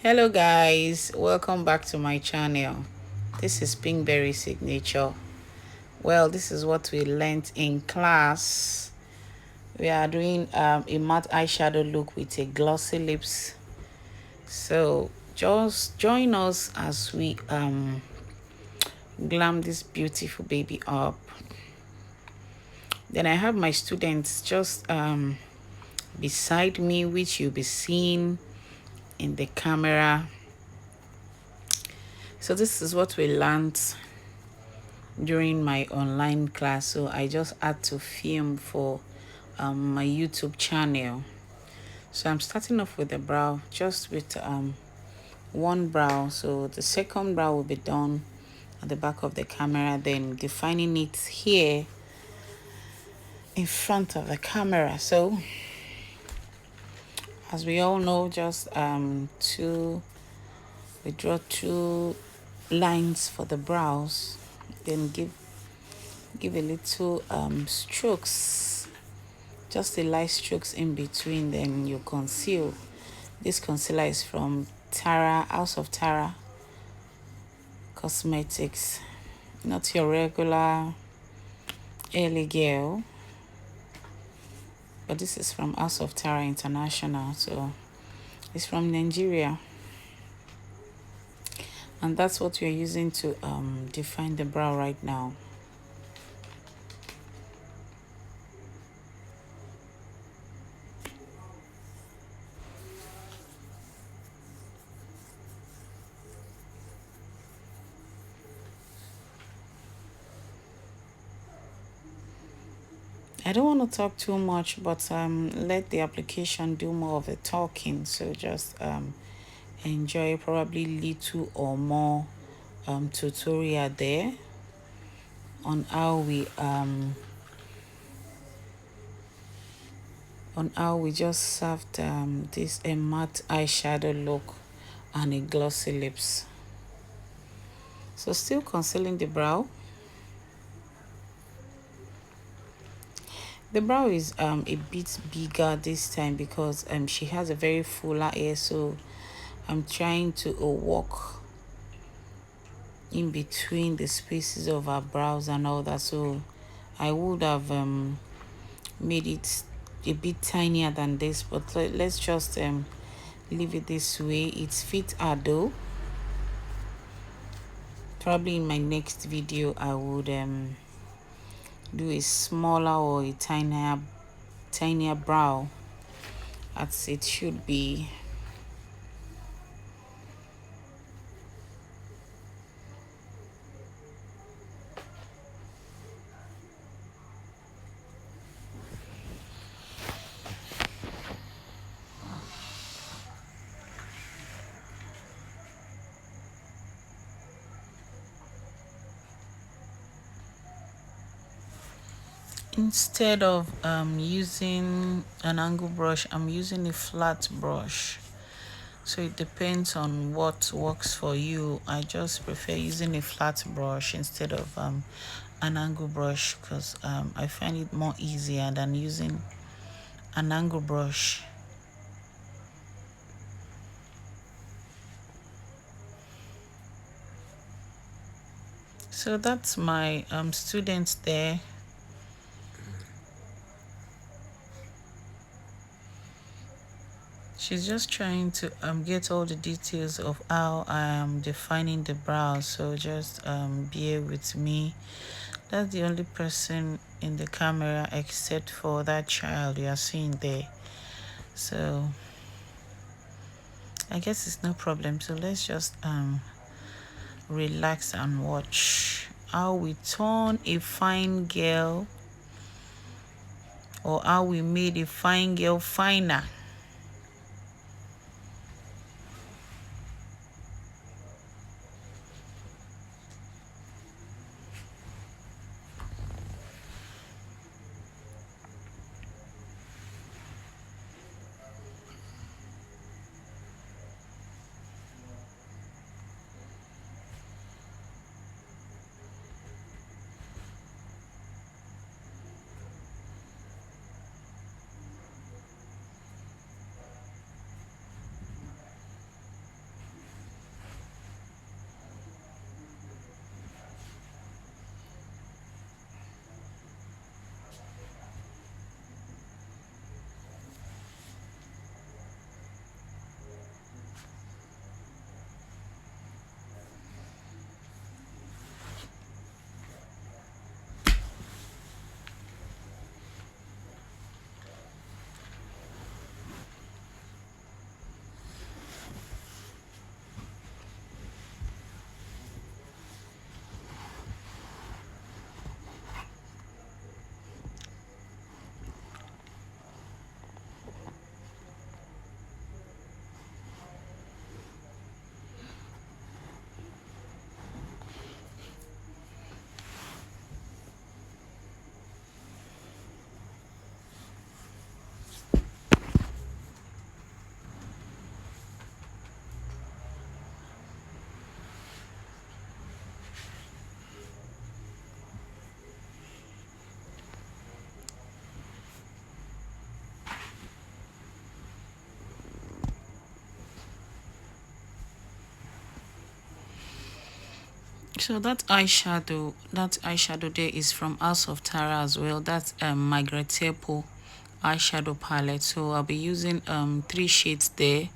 Hello guys, welcome back to my channel. This is Pinkberry Signature. Well, this is what we learned in class. We are doing a matte eyeshadow look with a glossy lips. So just join us as we glam this beautiful baby up. Then I have my students just beside me, which you'll be seeing in the camera. So this is what we learned during my online class, so I just had to film for my YouTube channel. So I'm starting off with the brow, just with one brow. So the second brow will be done at the back of the camera, then defining it here in front of the camera. So as we all know, just we draw two lines for the brows, then give a little strokes, just the light strokes in between, then you conceal. This concealer is from Houseoftara Cosmetics, not your regular early girl, but this is from Houseoftara International, so it's from Nigeria, and that's what we're using to define the brow right now. I don't want to talk too much, but let the application do more of the talking. So just enjoy probably little or more tutorial there on how we just served this a matte eyeshadow look and a glossy lips. So still concealing the brow. The brow is a bit bigger this time because she has a very fuller hair, so I'm trying to walk in between the spaces of her brows and all that. So I would have made it a bit tinier than this, but let's just leave it this way. It fits her though. Probably in my next video I would do a smaller or a tinier brow as it should be. Instead of using an angle brush, I'm using a flat brush. So it depends on what works for you. I just prefer using a flat brush instead of an angle brush because I find it more easier than using an angle brush. So that's my student there. She's just trying to get all the details of how I am defining the brow, so just bear with me. That's the only person in the camera except for that child you are seeing there. So I guess it's no problem. So let's just relax and watch how we turn a fine girl, or how we made a fine girl finer. So that eyeshadow there is from Houseoftara as well. That's my Tepo eyeshadow palette. So I'll be using three shades there.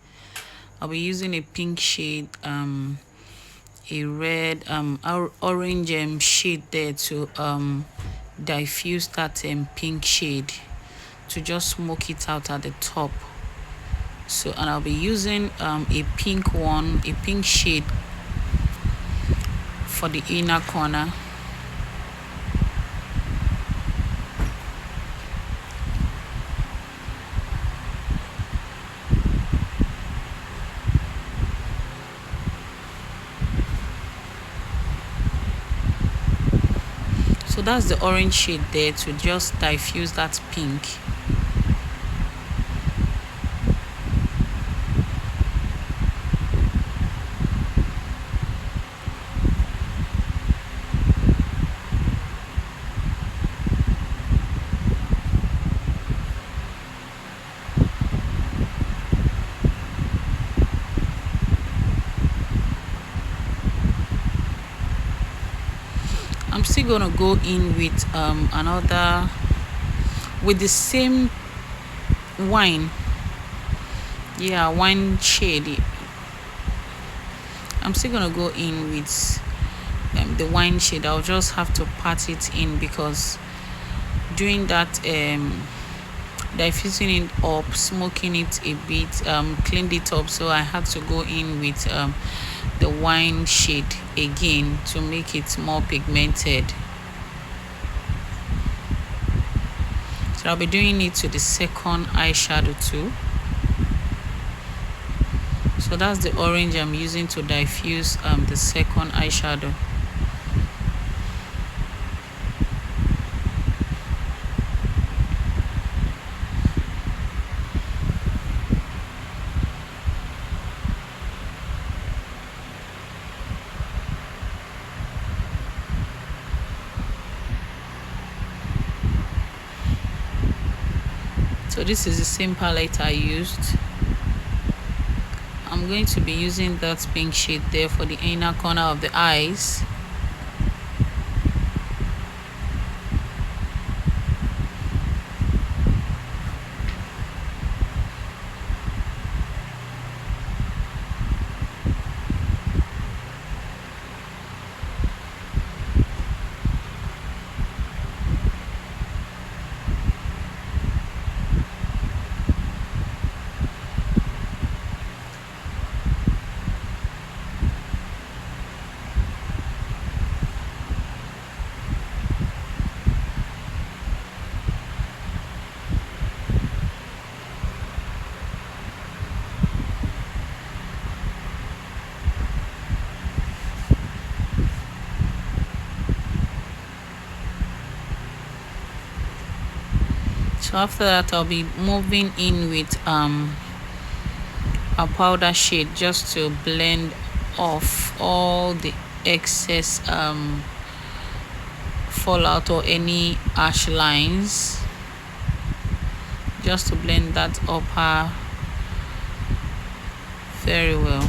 I'll be using a pink shade, a red, orange shade there to diffuse that pink shade to just smoke it out at the top. So, and I'll be using a pink shade for the inner corner. So that's the orange shade there to just diffuse that pink. I'm still gonna go in with with the same wine shade. I'm still gonna go in with the wine shade. I'll just have to pat it in because doing that diffusing it up, smoking it a bit, cleaned it up, so I had to go in with the wine shade again to make it more pigmented. So I'll be doing it to the second eyeshadow too. So that's the orange I'm using to diffuse the second eyeshadow. So this is the same palette I used. I'm going to be using that pink shade there for the inner corner of the eyes. So after that, I'll be moving in with a powder shade just to blend off all the excess fallout or any harsh lines, just to blend that upper very well.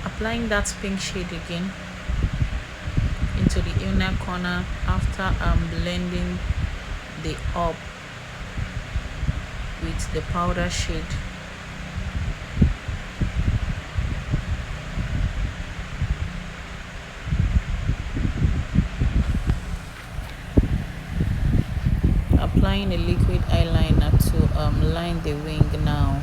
Applying that pink shade again into the inner corner after blending the up with the powder shade. Applying a liquid eyeliner to line the wing now.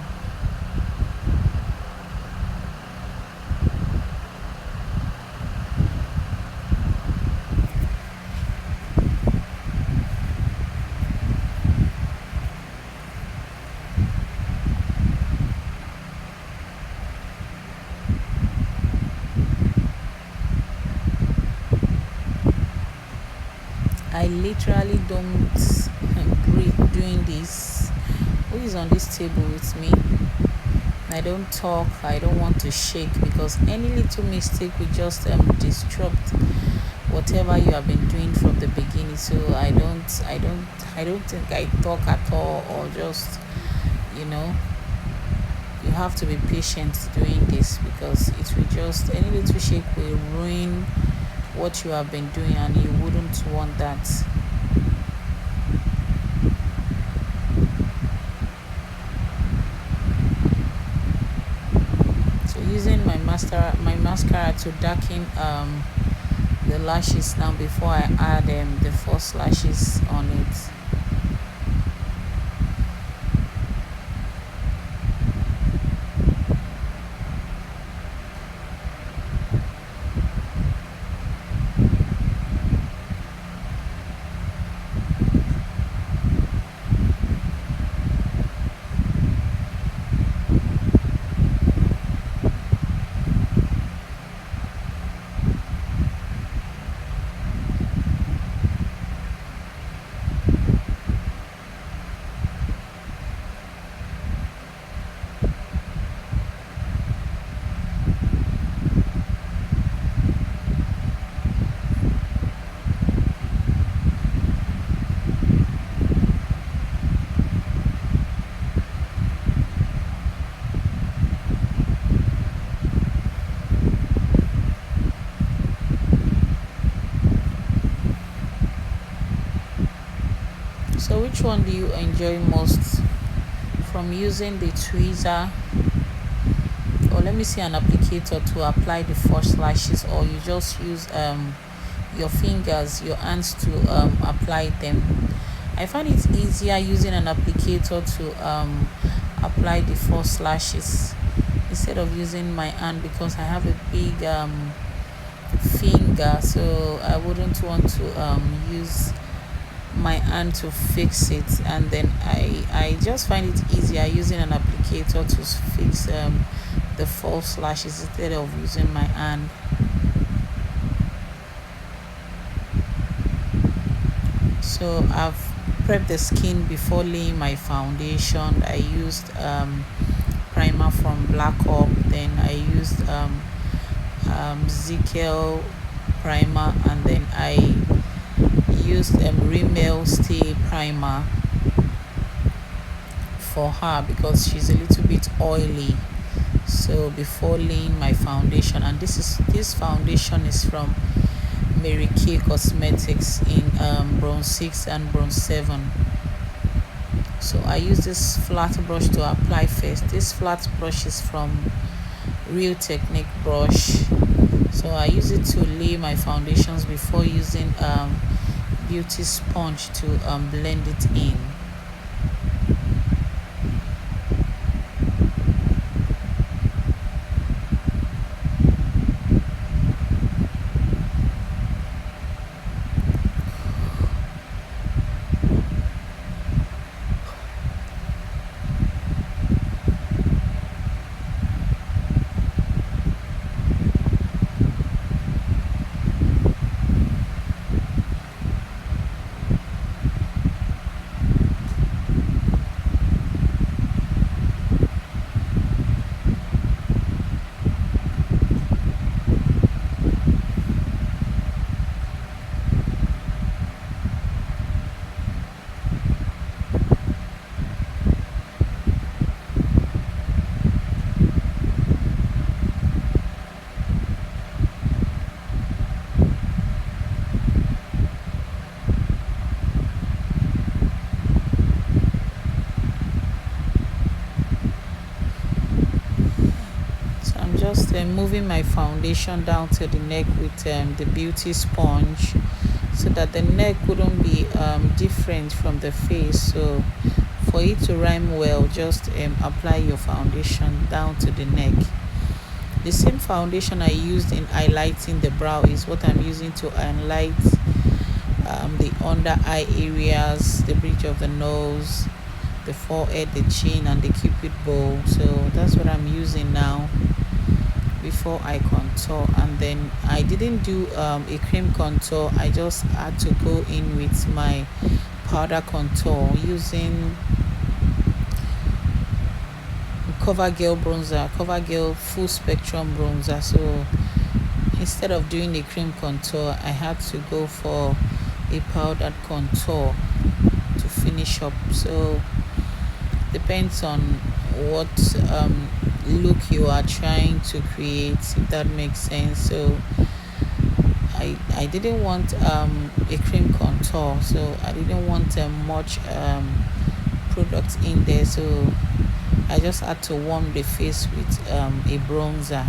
I literally don't breathe doing this. Who is on this table with me? I don't talk, I don't want to shake, because any little mistake will just disrupt whatever you have been doing from the beginning. So I don't think I talk at all, or just, you know, you have to be patient doing this, because it will just, any little shake will ruin what you have been doing, and you wouldn't want that. So using my mascara to darken the lashes now before I add the false lashes on it. So which one do you enjoy most, from using the tweezer, or let me see, an applicator to apply the false lashes, or you just use your fingers, your hands to apply them? I find it easier using an applicator to apply the false lashes instead of using my hand, because I have a big finger, so I wouldn't want to use my hand to fix it. And then I just find it easier using an applicator to fix the false lashes instead of using my hand. So I've prepped the skin before laying my foundation. I used primer from Blackup, then I used Zikel primer, and then I used Rimmel Stay primer for her because she's a little bit oily. So before laying my foundation, and this foundation is from Mary Kay Cosmetics in bronze 6 and bronze 7. So I use this flat brush to apply first. This flat brush is from Real Technique brush, so I use it to lay my foundations before using beauty sponge to blend it in. Just moving my foundation down to the neck with the beauty sponge, so that the neck wouldn't be different from the face. So for it to rhyme well, just apply your foundation down to the neck. The same foundation I used in highlighting the brow is what I'm using to highlight the under eye areas, the bridge of the nose, the forehead, the chin, and the cupid bow. So that's what I'm using now before I contour, and then I didn't do a cream contour. I just had to go in with my powder contour using CoverGirl bronzer, CoverGirl full spectrum bronzer. So instead of doing a cream contour, I had to go for a powdered contour to finish up. So depends on what look you are trying to create, if that makes sense. So I didn't want a cream contour, so I didn't want much product in there, so I just had to warm the face with a bronzer.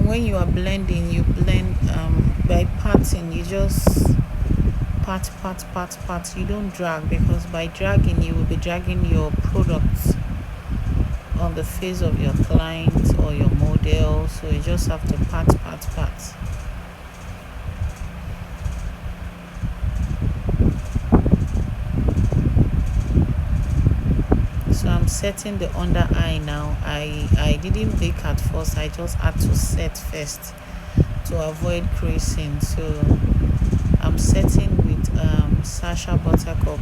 When you are blending, you blend by parting. You just part. You don't drag, because by dragging you will be dragging your products on the face of your client or your model. So you just have to part. So I'm setting the under eye now. I didn't bake at first. I just had to set first to avoid creasing. So I'm setting with Sasha Buttercup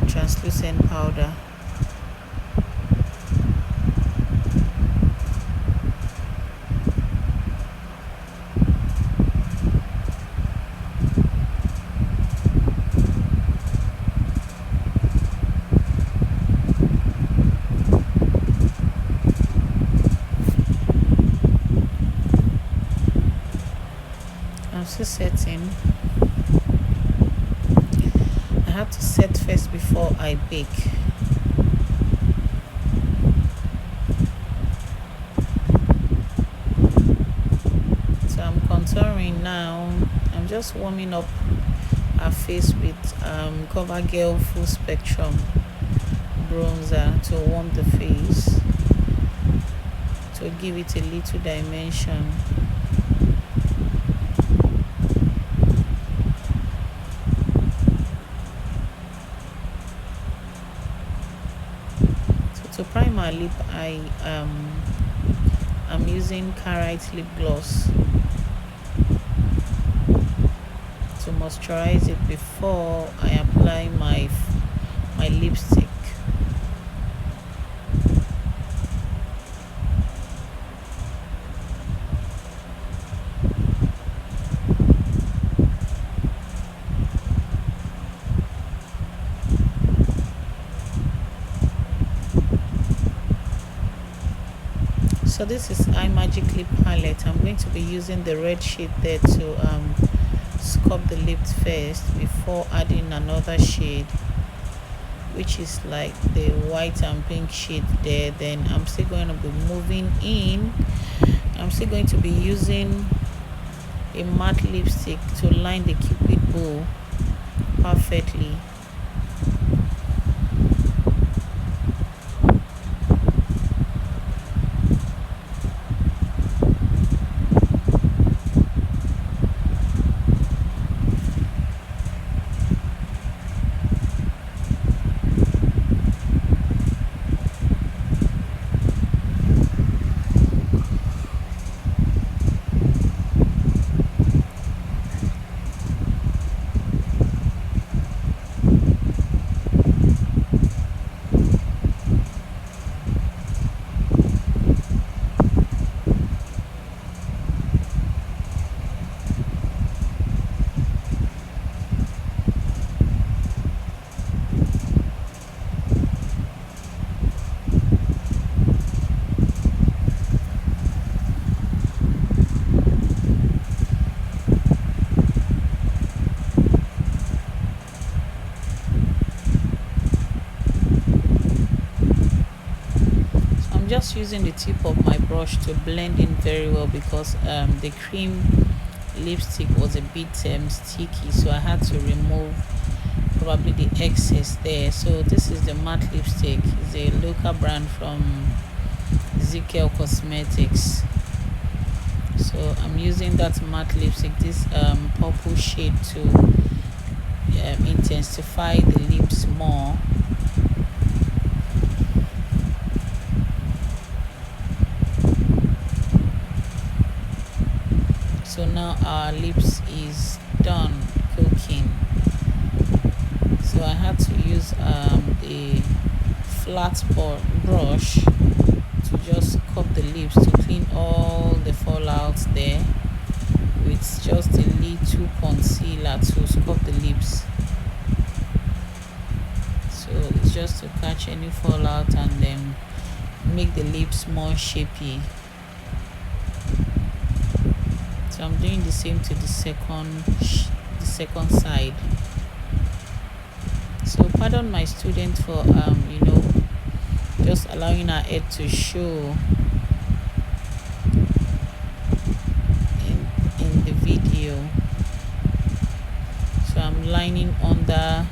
translucent powder. I'm still setting. I have to set first before I bake. So I'm contouring now. I'm just warming up her face with CoverGirl full spectrum bronzer to warm the face, to give it a little dimension. To prime my lip, I'm using Carrot lip gloss to moisturize it before I apply my lipstick. So this is iMagic lip palette. I'm going to be using the red shade there to sculpt the lips first before adding another shade, which is like the white and pink shade there. Then I'm still going to be moving in. I'm still going to be using a matte lipstick to line the cupid bow perfectly. just using the tip of my brush to blend in very well, because the cream lipstick was a bit sticky, so I had to remove probably the excess there. So this is the matte lipstick. It's a local brand from Ezekiel Cosmetics. So I'm using that matte lipstick, this purple shade, to intensify the lips more. So now our lips is done cooking. So I had to use a flat brush to just cup the lips, to clean all the fallouts there, with just a little concealer to scrub the lips. So it's just to catch any fallout and then make the lips more shapy. So I'm doing the same to the second side. So pardon my student for just allowing her head to show in the video. So I'm lining under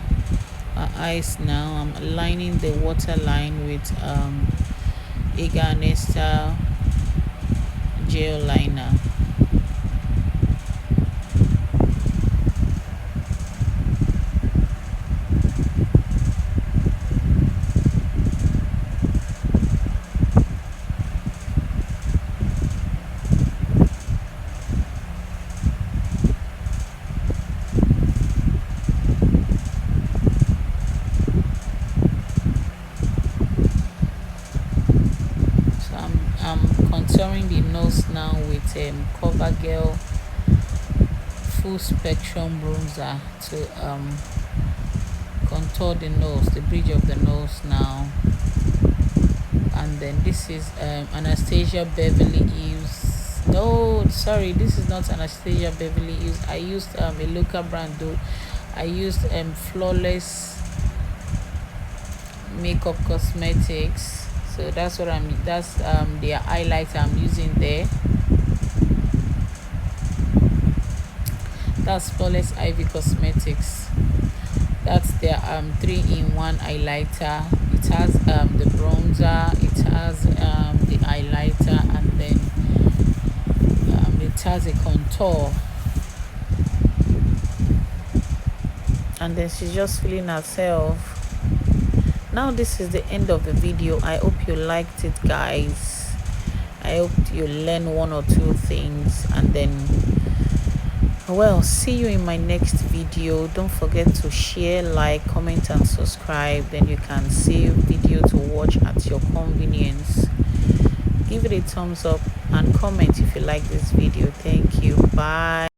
her eyes now. I'm aligning the waterline with Eyeshadow Anastasia gel liner. Contouring the nose now with CoverGirl full spectrum bronzer to contour the nose, the bridge of the nose now. And then this is Anastasia Beverly Hills. No, sorry, this is not Anastasia Beverly Hills. I used a local brand though. I used Flawless Makeup Cosmetics. So that's what that's the highlighter I'm using there. That's Flawless Ivy Cosmetics. That's their 3-in-1 highlighter. It has the bronzer, it has the highlighter, and then it has a contour. And then she's just feeling herself. Now this is the end of the video. I hope you liked it, guys. I hope you learn one or two things, and then well, see you in my next video. Don't forget to share, like, comment and subscribe. Then you can save video to watch at your convenience. Give it a thumbs up and comment if you like this video. Thank you. Bye.